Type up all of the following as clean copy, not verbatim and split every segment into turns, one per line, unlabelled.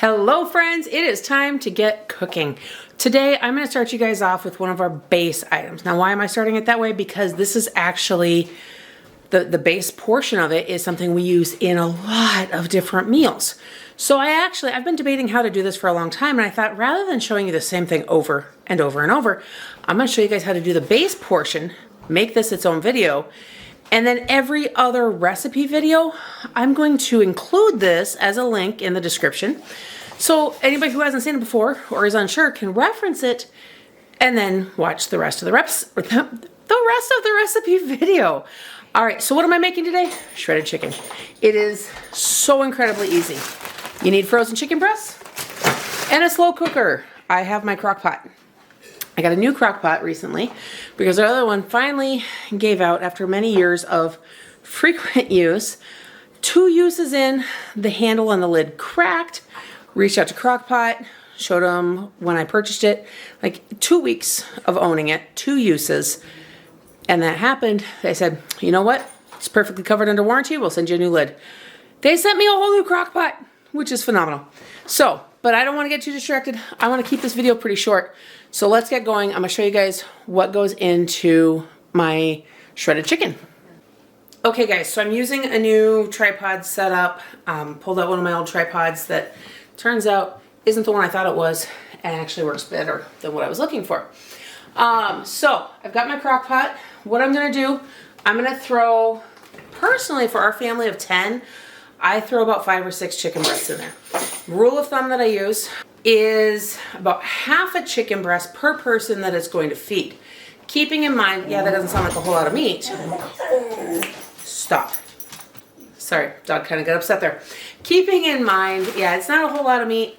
Hello friends, it is time to get cooking. Today I'm going to start you guys off with one of our base items. Now why am I starting it that way? Because this is actually, the base portion of it is something we use in a lot of different meals. So I've been debating how to do this for a long time, and I thought rather than showing you the same thing over and over and over, I'm going to show you guys how to do the base portion, make this its own video, and then every other recipe video, I'm going to include this as a link in the description. So anybody who hasn't seen it before or is unsure can reference it and then watch the rest of the recipe video. All right, so what am I making today? Shredded chicken. It is so incredibly easy. You need frozen chicken breasts and a slow cooker. I have my Crockpot. I got a new Crockpot recently because our other one finally gave out after many years of frequent use. 2 uses in, the handle and the lid cracked. Reached out to Crockpot, showed them when I purchased it, like 2 weeks of owning it, 2 uses. And that happened. They said, you know what? It's perfectly covered under warranty. We'll send you a new lid. They sent me a whole new Crockpot, which is phenomenal. So, but I don't want to get too distracted. I want to keep this video pretty short. So let's get going. I'm going to show you guys what goes into my shredded chicken. Okay guys, so I'm using a new tripod setup. Pulled out one of my old tripods that turns out isn't the one I thought it was and actually works better than what I was looking for. So I've got my crock pot. What I'm going to do, I'm going to throw, personally for our family of 10, I throw about 5 or 6 chicken breasts in there. Rule of thumb that I use is about half a chicken breast per person that it's going to feed. Keeping in mind, yeah, that doesn't sound like a whole lot of meat. Stop. Sorry, dog kind of got upset there. Keeping in mind, yeah, it's not a whole lot of meat,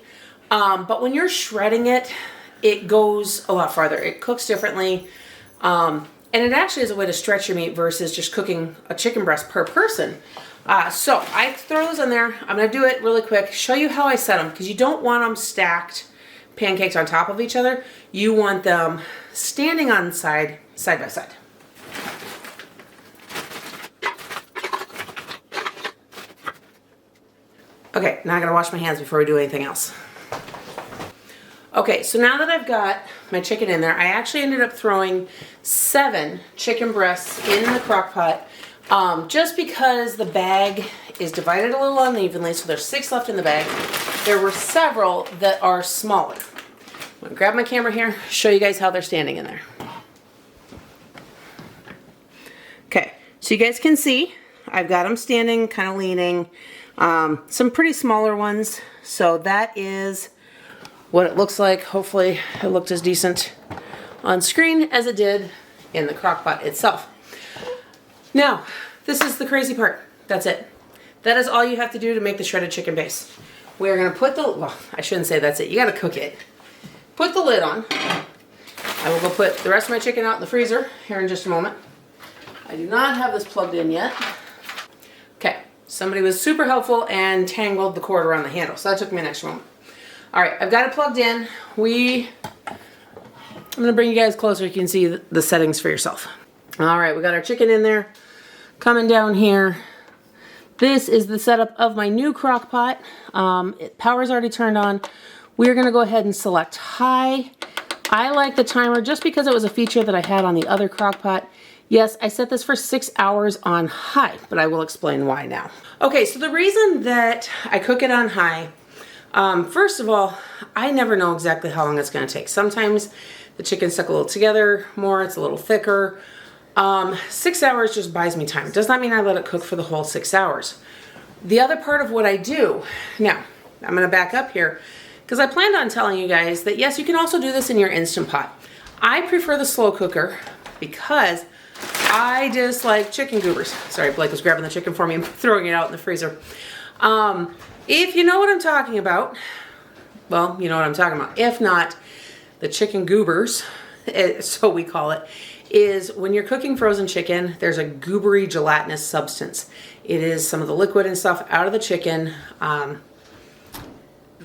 but when you're shredding it, it goes a lot farther. It cooks differently, and it actually is a way to stretch your meat versus just cooking a chicken breast per person. So I throw those in there. I'm going to do it really quick, show you how I set them, because you don't want them stacked pancakes on top of each other. You want them standing on side by side. Okay, now I gotta wash my hands before we do anything else. Okay, so now that I've got my chicken in there, I actually ended up throwing 7 chicken breasts in the crock pot, just because the bag is divided a little unevenly, so there's 6 left in the bag. There were several that are smaller. I'm gonna grab my camera here, show you guys how they're standing in there. Okay, so you guys can see, I've got them standing, kind of leaning. Some pretty smaller ones, so that is what it looks like. Hopefully it looked as decent on screen as it did in the crock pot itself. Now, this is the crazy part. That's it. That is all you have to do to make the shredded chicken base. We're going to put the, well, I shouldn't say that's it. You got to cook it. Put the lid on. I will go put the rest of my chicken out in the freezer here in just a moment. I do not have this plugged in yet. Okay. Somebody was super helpful and tangled the cord around the handle, so that took me an extra moment. All right, I've got it plugged in. I'm gonna bring you guys closer. You can see the settings for yourself. All right, we got our chicken in there. Coming down here. This is the setup of my new crock pot. Power's already turned on. We're gonna go ahead and select high. I like the timer just because it was a feature that I had on the other crock pot. Yes, I set this for 6 hours on high, but I will explain why now. Okay, so the reason that I cook it on high, first of all, I never know exactly how long it's gonna take. Sometimes the chicken's stuck a little together more, it's a little thicker. 6 hours just buys me time. It does not mean I let it cook for the whole 6 hours. The other part of what I do, now, I'm gonna back up here, because I planned on telling you guys that yes, you can also do this in your Instant Pot. I prefer the slow cooker because I dislike chicken goobers. Sorry, Blake was grabbing the chicken for me and throwing it out in the freezer. If you know what I'm talking about, well, you know what I'm talking about. If not, the chicken goobers, so we call it, is when you're cooking frozen chicken, there's a goobery gelatinous substance. It is some of the liquid and stuff out of the chicken,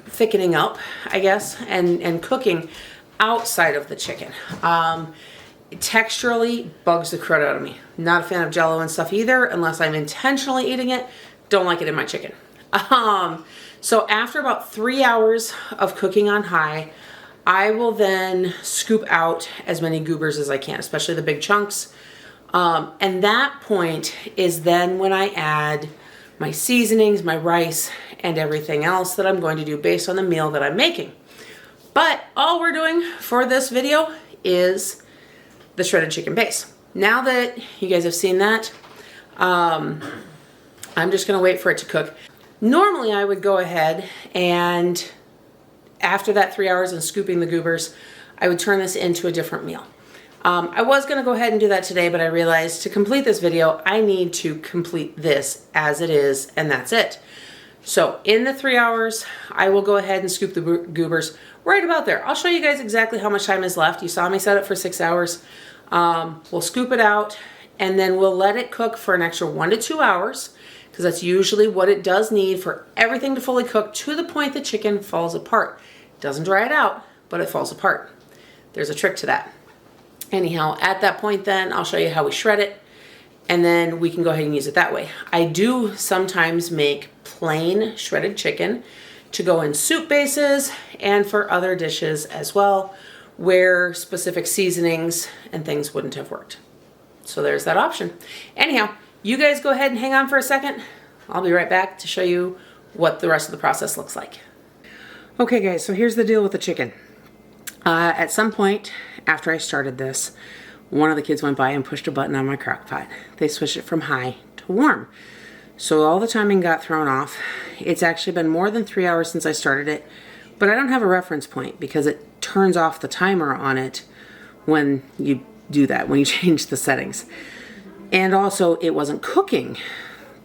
thickening up, I guess, and cooking outside of the chicken. It texturally bugs the crud out of me. Not a fan of Jell-O and stuff either, unless I'm intentionally eating it. Don't like it in my chicken. So after about 3 hours of cooking on high, I will then scoop out as many goobers as I can, especially the big chunks. And that point is then when I add my seasonings, my rice, and everything else that I'm going to do based on the meal that I'm making. But all we're doing for this video is the shredded chicken base. Now that you guys have seen that, I'm just gonna wait for it to cook. Normally I would go ahead and after that 3 hours and scooping the goobers, I would turn this into a different meal. I was gonna go ahead and do that today, but I realized to complete this video, I need to complete this as it is, and that's it. So in the 3 hours, I will go ahead and scoop the goobers right about there. I'll show you guys exactly how much time is left. You saw me set it for 6 hours. We'll scoop it out, and then we'll let it cook for an extra 1 to 2 hours, because that's usually what it does need for everything to fully cook to the point the chicken falls apart. It doesn't dry it out, but it falls apart. There's a trick to that. Anyhow, at that point then, I'll show you how we shred it, and then we can go ahead and use it that way. I do sometimes make plain shredded chicken to go in soup bases and for other dishes as well, where specific seasonings and things wouldn't have worked. So there's that option. Anyhow, you guys go ahead and hang on for a second. I'll be right back to show you what the rest of the process looks like. Okay guys, so here's the deal with the chicken. At some point after I started this, one of the kids went by and pushed a button on my crock pot. They switched it from high to warm. So all the timing got thrown off. It's actually been more than 3 hours since I started it, but I don't have a reference point because it turns off the timer on it when you do that, when you change the settings. And also it wasn't cooking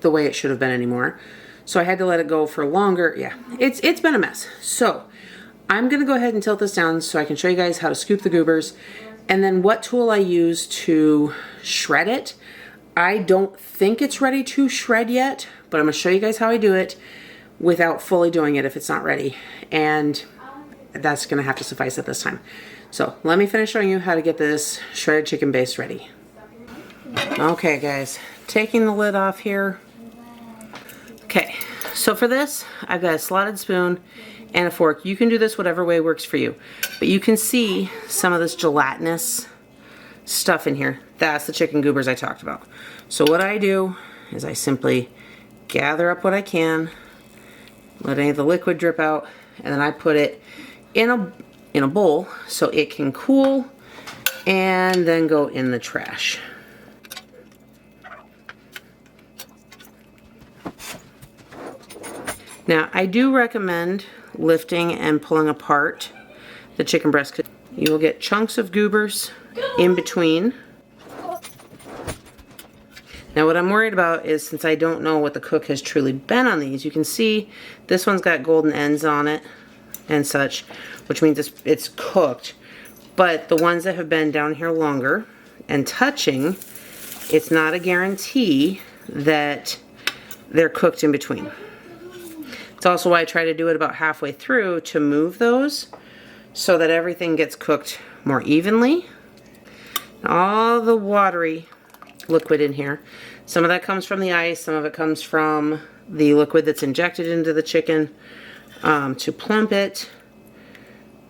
the way it should have been anymore. So I had to let it go for longer. Yeah, it's been a mess. So I'm gonna go ahead and tilt this down so I can show you guys how to scoop the goobers and then what tool I use to shred it. I don't think it's ready to shred yet, but I'm gonna show you guys how I do it without fully doing it if it's not ready. And that's gonna have to suffice at this time. So let me finish showing you how to get this shredded chicken base ready. Okay guys, taking the lid off here. Okay, so for this, I've got a slotted spoon and a fork. You can do this whatever way works for you. But you can see some of this gelatinous stuff in here. That's the chicken goobers I talked about. So what I do is I simply gather up what I can, let any of the liquid drip out, and then I put it in a bowl so it can cool and then go in the trash. Now, I do recommend lifting and pulling apart the chicken breast because you will get chunks of goobers in between. Now, what I'm worried about is since I don't know what the cook has truly been on these, you can see this one's got golden ends on it and such, which means it's cooked. But the ones that have been down here longer and touching, it's not a guarantee that they're cooked in between. It's also why I try to do it about halfway through to move those so that everything gets cooked more evenly. All the watery liquid in here, some of that comes from the ice, some of it comes from the liquid that's injected into the chicken to plump it.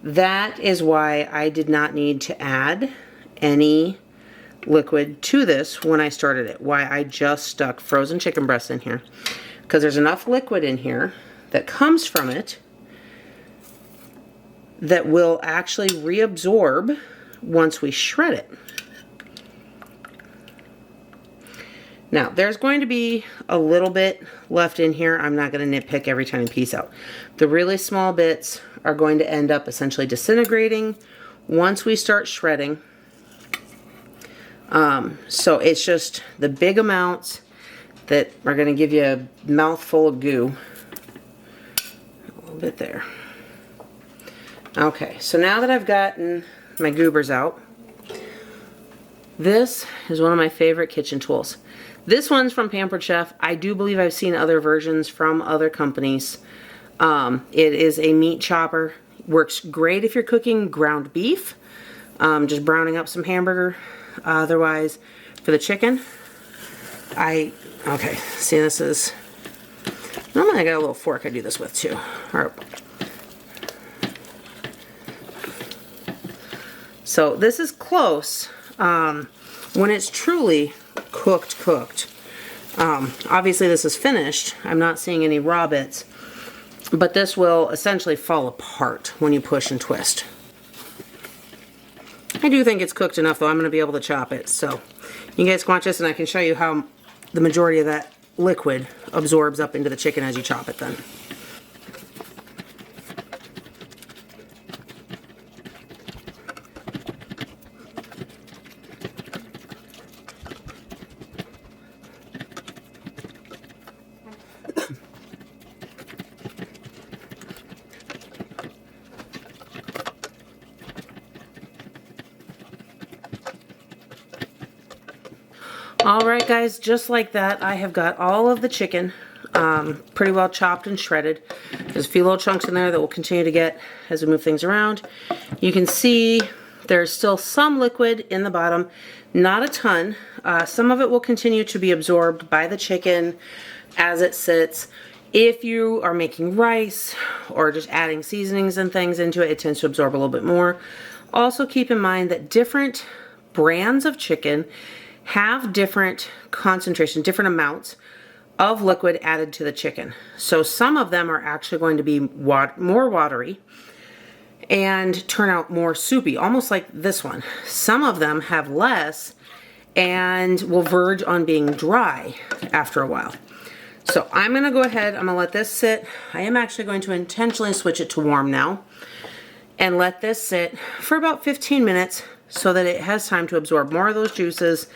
That is why I did not need to add any liquid to this when I started it. Why I just stuck frozen chicken breast in here. Because there's enough liquid in here that comes from it that will actually reabsorb once we shred it. Now, there's going to be a little bit left in here. I'm not going to nitpick every tiny piece out. The really small bits are going to end up essentially disintegrating once we start shredding. So it's just the big amounts that are going to give you a mouthful of goo. A little bit there. Okay, so now that I've gotten my goobers out, this is one of my favorite kitchen tools. This one's from Pampered Chef. I do believe I've seen other versions from other companies. It is a meat chopper. Works great if you're cooking ground beef, just browning up some hamburger. Otherwise, for the chicken, okay, see, this is Normally I got a little fork I do this with too. So this is close. When it's truly cooked. Obviously this is finished. I'm not seeing any raw bits, but this will essentially fall apart when you push and twist. I do think it's cooked enough though. I'm going to be able to chop it. So you guys can watch this and I can show you how the majority of that liquid absorbs up into the chicken as you chop it then. Alright guys, just like that, I have got all of the chicken pretty well chopped and shredded. There's a few little chunks in there that we'll continue to get as we move things around. You can see there's still some liquid in the bottom, not a ton. Some of it will continue to be absorbed by the chicken as it sits. If you are making rice or just adding seasonings and things into it, it tends to absorb a little bit more. Also keep in mind that different brands of chicken have different concentration, different amounts of liquid added to the chicken. So some of them are actually going to be more watery and turn out more soupy, almost like this one. Some of them have less and will verge on being dry after a while. So I'm going to go ahead, I'm going to let this sit. I am actually going to intentionally switch it to warm now and let this sit for about 15 minutes so that it has time to absorb more of those juices.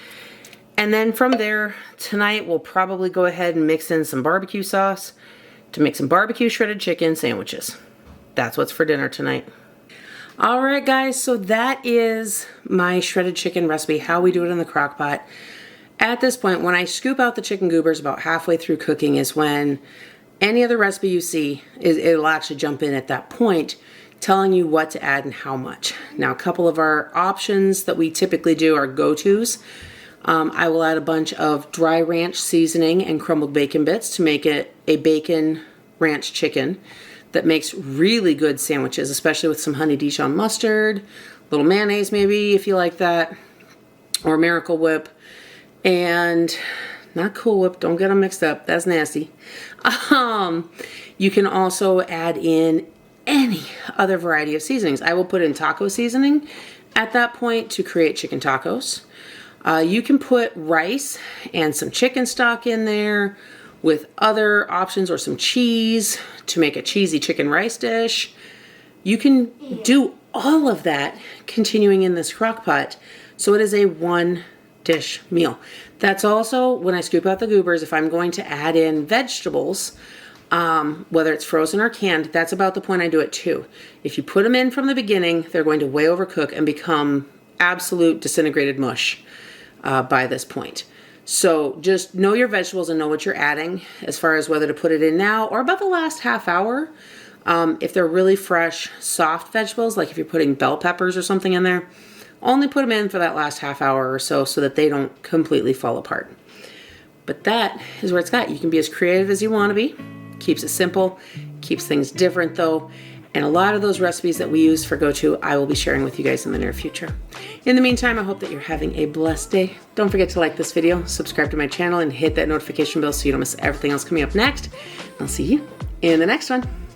And then from there, tonight we'll probably go ahead and mix in some barbecue sauce to make some barbecue shredded chicken sandwiches. That's what's for dinner tonight. Alright guys, so that is my shredded chicken recipe, how we do it in the crock pot. At this point, when I scoop out the chicken goobers about halfway through cooking is when any other recipe you see, it'll actually jump in at that point, telling you what to add and how much. Now, a couple of our options that we typically do are go-tos. I will add a bunch of dry ranch seasoning and crumbled bacon bits to make it a bacon ranch chicken that makes really good sandwiches, especially with some honey Dijon mustard, a little mayonnaise maybe if you like that, or Miracle Whip, and not Cool Whip, don't get them mixed up, that's nasty. You can also add in any other variety of seasonings. I will put in taco seasoning at that point to create chicken tacos. You can put rice and some chicken stock in there with other options or some cheese to make a cheesy chicken rice dish. You can do all of that continuing in this crock pot, so it is a one dish meal. That's also when I scoop out the goobers, if I'm going to add in vegetables, whether it's frozen or canned, that's about the point I do it too. If you put them in from the beginning, they're going to way overcook and become absolute disintegrated mush by this point. So just know your vegetables and know what you're adding as far as whether to put it in now or about the last half hour. If they're really fresh, soft vegetables, like if you're putting bell peppers or something in there, only put them in for that last half hour or so that they don't completely fall apart. But that is where it's got. You can be as creative as you want to be. Keeps it simple, keeps things different though, and a lot of those recipes that we use for go-to I will be sharing with you guys in the near future. In the meantime, I hope that you're having a blessed day. Don't forget to like this video, subscribe to my channel, and hit that notification bell so you don't miss everything else coming up next. I'll see you in the next one.